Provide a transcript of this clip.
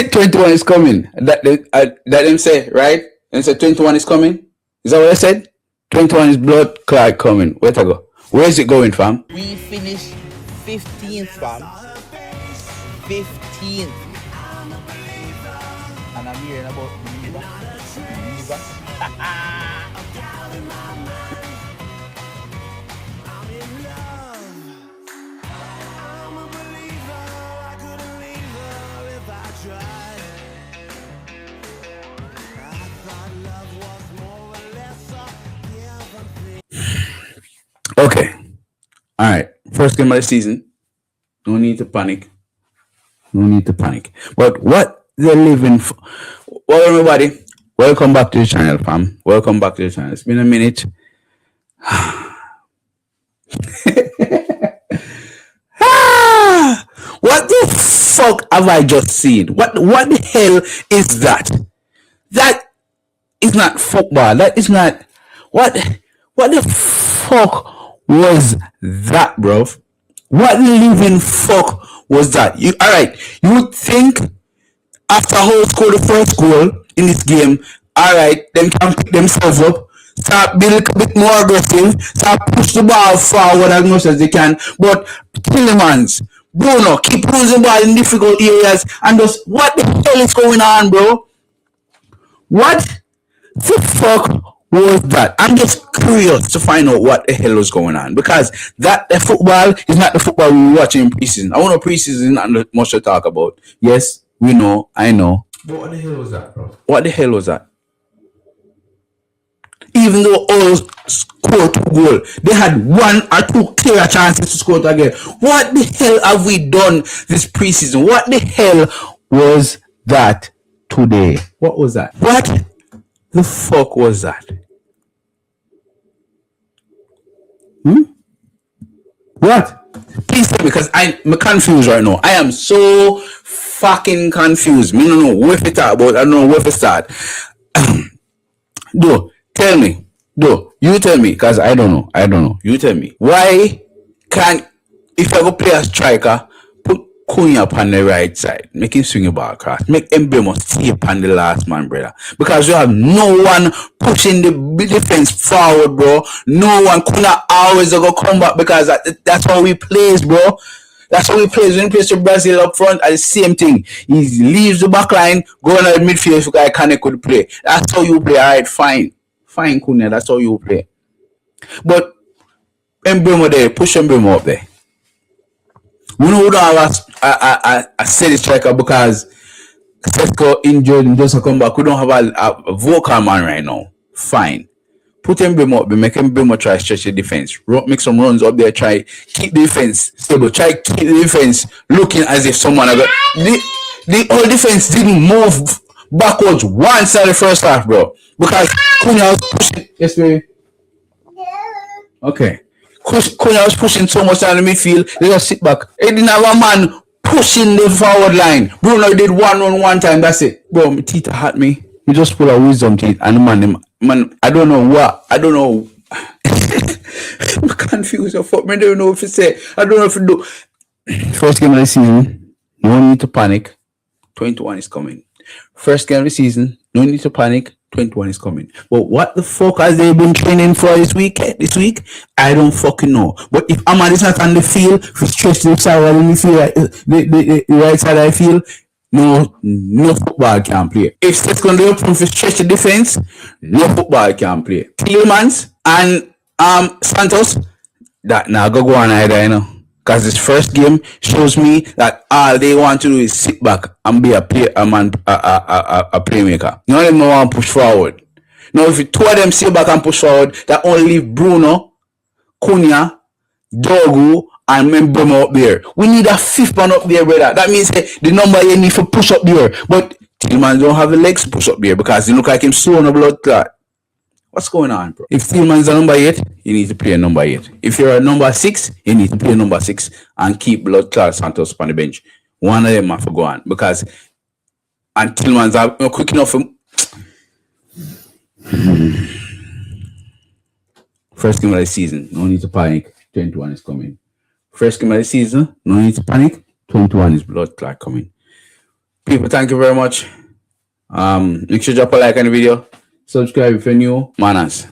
21 is coming. That them say, right? And say 21 is coming. Is that what I said? 21 is blood clot coming. Where to go? Where is it going, fam? We finished 15th, fam. 15th. And I'm hearing about Believer. Okay. All right. First game of the season. No need to panic. No need to panic. But what they're living for. Well, everybody, welcome back to the channel, fam. Welcome back to the channel. It's been a minute. What the fuck have I just seen? What the hell is that? That is not football. That is not what the fuck was that, bro? What living fuck was that? You alright, you would think after Hull scored the first goal in this game, alright, them can pick themselves up, start build a bit more aggressive, start push the ball forward as much as they can. But Tielemans, Bruno, keep losing the ball in difficult areas, and just what the hell is going on, bro? What the fuck was that? I'm just curious to find out what the hell was going on, because the football is not the football we were watching in preseason. I want to preseason is not much to talk about. Yes, we know, I know. But what the hell was that, bro? What the hell was that? Even though all scored 2 goals, they had 1 or 2 clear chances to score it again. What the hell have we done this preseason? What the hell was that today? What was that? What the fuck was that? What? Please tell me, because I'm confused right now. I am so fucking confused. Me don't know what to talk about. I don't know where to start. Tell me. You tell me, because I don't know. You tell me. Why can't, if I go play a striker, put Cunha upon the right side, make him swing the ball across, make Mbeumo stay upon the last man, brother. Because you have no one pushing the defense forward, bro. No one. Cunha always go come back, because that's how we plays, bro. That's how we plays. When he plays to Brazil up front, at the same thing. He leaves the back line, go on the midfield if guy Kane could play. That's how you play. Alright, fine, Cunha. That's how you play. But Mbeumo there, push Mbeumo up there. We know we don't have a steady striker, because Sesko injured and doesn't come back. We don't have a vocal man right now. Fine. Put Mbeumo up there, make Mbeumo try stretch the defense. Make some runs up there, try keep the defense stable. Try keep the defense looking as if someone got the whole defense didn't move backwards once in the first half, bro. Because Cunha was pushing. Yes, baby. Okay. Cunha was pushing so much down the midfield, they just sit back. They didn't have a man pushing the forward line. Bruno did one time, that's it. Bro, my teeth hurt me. He just pull a wisdom teeth, and man, I don't know. I'm confused. I don't know if to say. I don't know if to do. First game of the season, no need to panic. 21 is coming. First game of the season, no need to panic. 21 is coming. But what the fuck has they been training for this week? I don't fucking know. But if Ahmad is not on the field, if he stretch the side in the field, the right side I feel, no football can play. If Steph's going to open for stretch the defense, no football can play. Tielemans and Santos, that now go on either, you know. Because this first game shows me that all they want to do is sit back and be a playmaker. None of them want to push forward. Now, if 2 of them sit back and push forward, that only leave Bruno, Cunha, Dogu, and Mbeumo up there. We need a 5th man up there, brother. That means the number you need to push up there. But Tielemans don't have the legs to push up there, because he look like him so on a blood clot. What's going on, bro? If Tielemans is a number 8, you need to play a number 8. If you're a number 6, you need to play a number 6 and keep blood clot Santos on the bench. One of them have to go on, because and Tielemans are quick enough. First game of the season, no need to panic. 21 is coming. First game of the season, no need to panic. 21 is blood clot coming. People, thank you very much. Make sure you drop a like on the video. Subscribe if you're new. Manners.